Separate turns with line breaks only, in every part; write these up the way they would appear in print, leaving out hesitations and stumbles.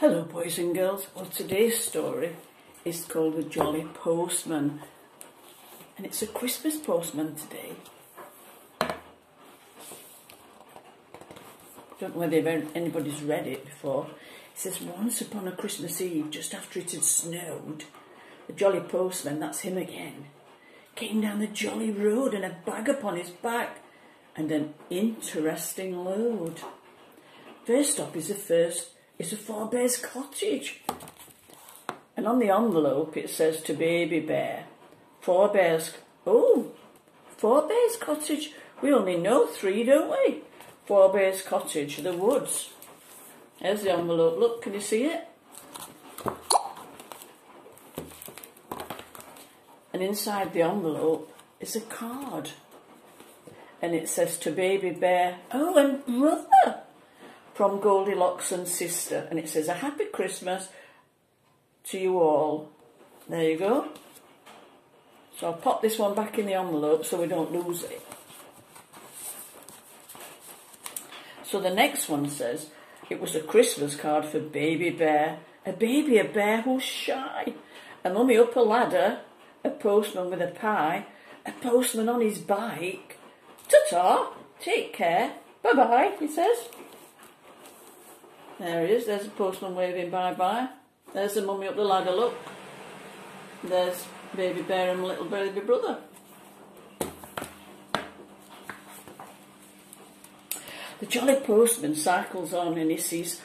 Hello boys and girls. Well, today's story is called The Jolly Postman, and it's a Christmas postman today. Don't know whether anybody's read it before. It says, once upon a Christmas Eve, just after it had snowed, the jolly postman, that's him again, came down the jolly road and a bag upon his back and an interesting load. First stop is a Four Bears cottage, and on the envelope it says to Baby Bear, Four Bears cottage. We only know three, don't we? Four Bears cottage, the woods. There's the envelope. Look, can you see it? And inside the envelope is a card, and it says to Baby Bear, oh, and brother, from Goldilocks and sister, and it says a happy Christmas to you all. There you go. So I'll pop this one back in the envelope so we don't lose it. So the next one says it was a Christmas card for Baby Bear, a bear who's shy, a mummy up a ladder, a postman with a pie, a postman on his bike. Ta-ta, take care, bye-bye, he says. There he is, there's a postman waving bye-bye. There's the mummy up the ladder, look. There's Baby Bear and little baby brother. The jolly postman cycles on and he sees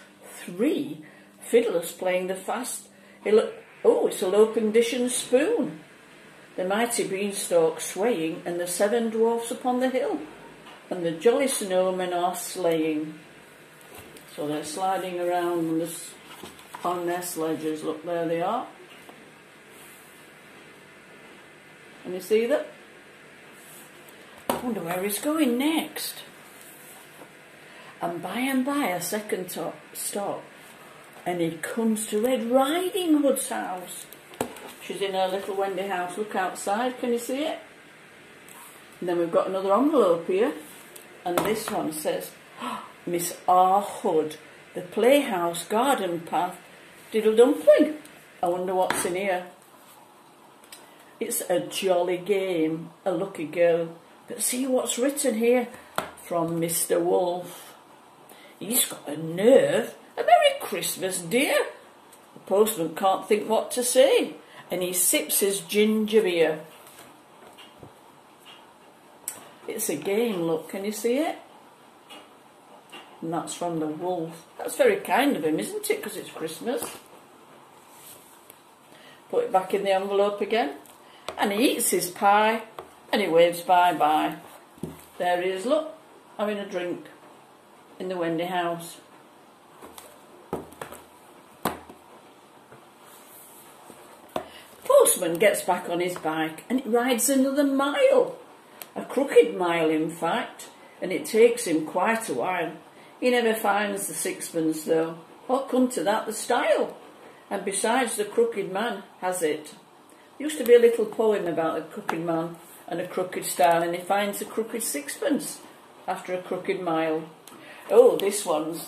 three fiddlers playing the fast. It's a loping dish and spoon. The mighty beanstalk swaying and the seven dwarfs upon the hill. And the jolly snowmen are sleighing. So they're sliding around on their sledges. Look, there they are. Can you see them? I wonder where he's going next. And by a second stop, and he comes to Red Riding Hood's house. She's in her little Wendy house. Look outside, can you see it? And then we've got another envelope here, and this one says, Miss R. Hood, the playhouse garden path, diddle dumpling. I wonder what's in here. It's a jolly game, a lucky girl. But see what's written here from Mr. Wolf. He's got a nerve. A Merry Christmas, dear. The postman can't think what to say, and he sips his ginger beer. It's a game, look, can you see it? And that's from the wolf. That's very kind of him, isn't it? Because it's Christmas. Put it back in the envelope again. And he eats his pie and he waves bye-bye. There he is, look, having a drink in the Wendy house. Postman gets back on his bike and he rides another mile. A crooked mile, in fact, and it takes him quite a while. He never finds the sixpence, though. What come to that, the style? And besides, the crooked man has it. There used to be a little poem about a crooked man and a crooked style, and he finds a crooked sixpence after a crooked mile. Oh, this one's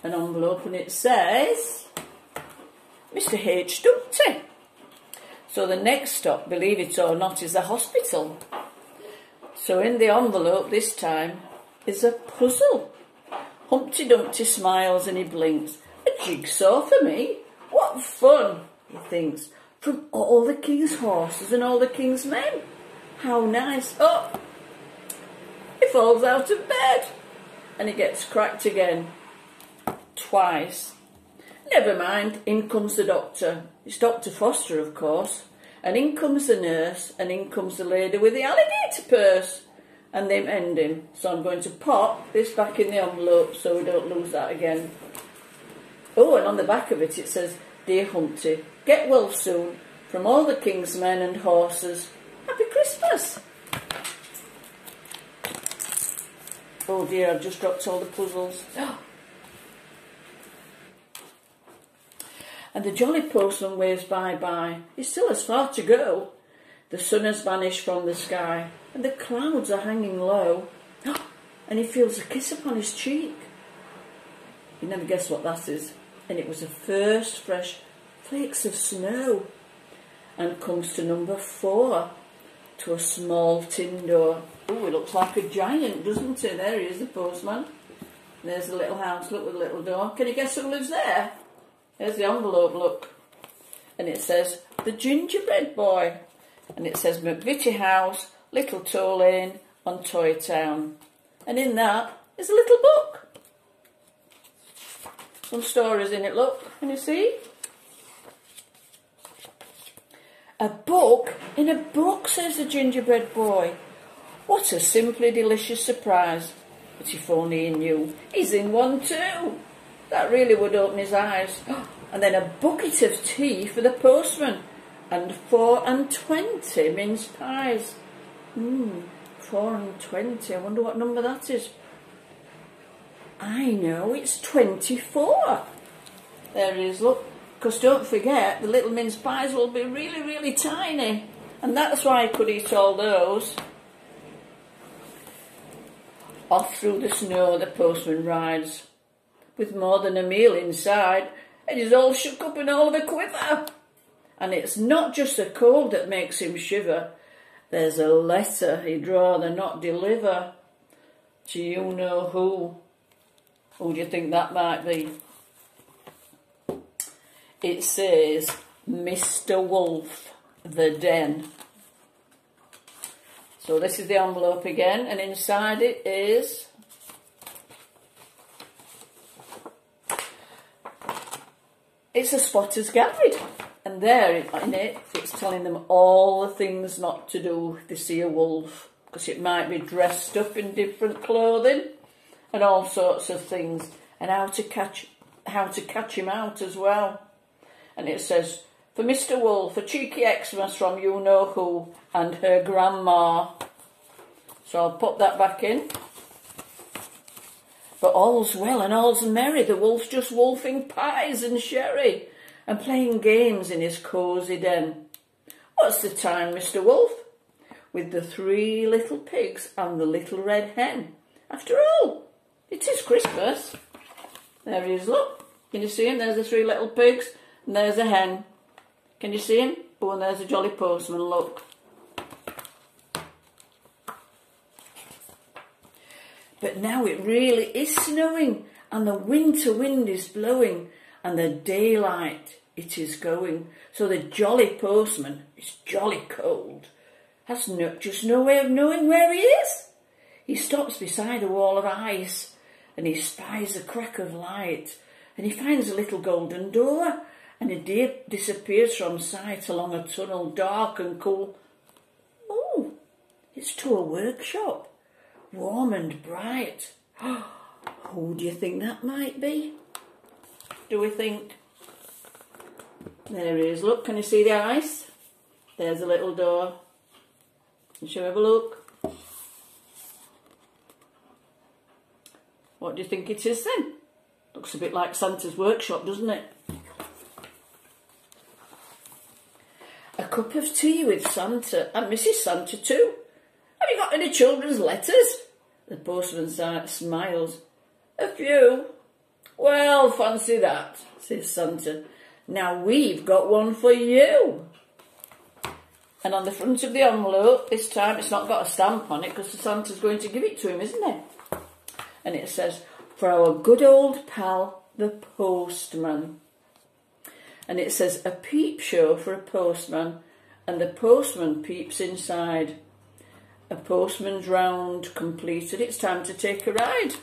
an envelope, and it says, Mr. H. Dumpty. So the next stop, believe it or not, is the hospital. So in the envelope this time is a puzzle. Humpty Dumpty smiles and he blinks. A jigsaw for me? What fun, he thinks. From all the king's horses and all the king's men. How nice. Oh, he falls out of bed and he gets cracked again. Twice. Never mind, in comes the doctor. It's Dr. Foster, of course. And in comes the nurse, and in comes the lady with the alligator purse. And they mend him. So I'm going to pop this back in the envelope so we don't lose that again. Oh, and on the back of it, it says, Dear Humpty, get well soon. From all the king's men and horses, Happy Christmas. Oh dear, I've just dropped all the puzzles. And the jolly postman waves bye-bye. He still has far to go. The sun has vanished from the sky, and the clouds are hanging low. And he feels a kiss upon his cheek. You never guess what that is. and it was the first fresh flakes of snow. And comes to number 4, to a small tin door. Oh, it looks like a giant, doesn't it? There he is, the postman. There's the little house, look, with a little door. Can you guess who lives there? There's the envelope, look. And it says, The Gingerbread Boy. And it says, McVitie House, Little Tow Lane, on Toy Town. And in that is a little book. Some stories in it, look. Can you see? A book in a book, says the Gingerbread Boy. What a simply delicious surprise. But if only he knew, he's in one too. That really would open his eyes. And then a bucket of tea for the postman. And 4 and 20 mince pies. 4 and 20. I wonder what number that is. I know, it's 24. There he is, look. Because don't forget, the little mince pies will be really, really tiny. And that's why I could eat all those. Off through the snow the postman rides, with more than a meal inside, and he's all shook up and all of a quiver. And it's not just the cold that makes him shiver. There's a letter he'd rather not deliver to you know who. Who do you think that might be? It says, Mr. Wolf, the Den. So this is the envelope again, and inside it is it's a spotter's guide. And there in it, it's telling them all the things not to do if they see a wolf. Because it might be dressed up in different clothing and all sorts of things. And how to catch him out as well. And it says, for Mr. Wolf, a cheeky Xmas from you-know-who and her grandma. So I'll put that back in. But all's well and all's merry. The wolf's just wolfing pies and sherry and playing games in his cosy den. What's the time, Mr. Wolf? With the 3 little pigs and the little red hen. After all, it is Christmas. There he is, look. Can you see him? There's the 3 little pigs. And there's a hen. Can you see him? Oh, and there's a jolly postman, look. But now it really is snowing, and the winter wind is blowing, and the daylight it is going. So the jolly postman is jolly cold. Has just no way of knowing where he is. He stops beside a wall of ice, and he spies a crack of light, and he finds a little golden door, and a deer disappears from sight along a tunnel, dark and cool. Oh, it's to a workshop, warm and bright. Who do you think that might be? Do we think? There he is. Look, can you see the ice? There's a little door. Shall we have a look? What do you think it is then? Looks a bit like Santa's workshop, doesn't it? A cup of tea with Santa and Mrs. Santa too. Have you got any children's letters? The postman smiles. A few. Well, fancy that, says Santa. Now we've got one for you. And on the front of the envelope, this time it's not got a stamp on it because the Santa's going to give it to him, isn't it? And it says, for our good old pal, the postman. And it says, a peep show for a postman, and the postman peeps inside. A postman's round completed, it's time to take a ride.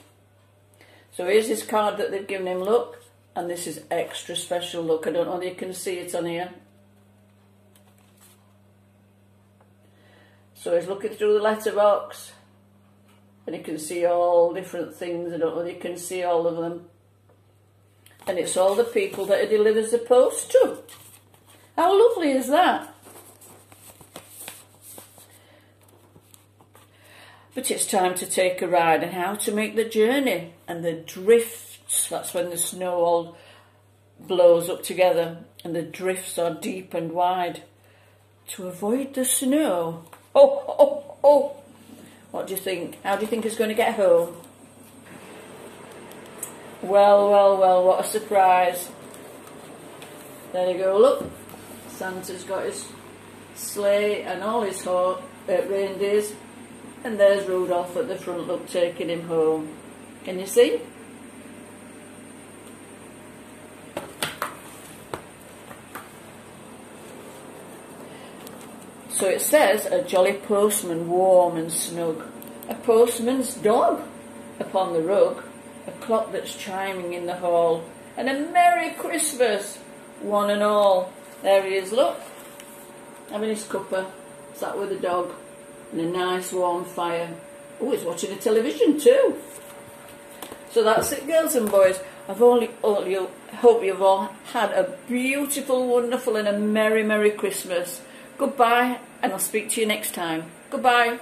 So here's his card that they've given him, look, and this is extra special, look. I don't know whether you can see it on here. So he's looking through the letterbox, and you can see all different things. I don't know whether you can see all of them. And it's all the people that he delivers the post to. How lovely is that? But it's time to take a ride and how to make the journey. And the drifts, that's when the snow all blows up together. And the drifts are deep and wide. To avoid the snow. Oh, oh, oh. What do you think? How do you think he's going to get home? Well, well, well, what a surprise. There you go, look. Santa's got his sleigh and all his reindeers. And there's Rudolph at the front, look, taking him home. Can you see? So it says, a jolly postman, warm and snug. A postman's dog upon the rug. A clock that's chiming in the hall. And a Merry Christmas, one and all. There he is, look. Having his cuppa, sat with the dog. And a nice warm fire. Oh, he's watching the television too. So that's it, girls and boys. Hope you've all had a beautiful, wonderful and a merry, merry Christmas. Goodbye, and I'll speak to you next time. Goodbye.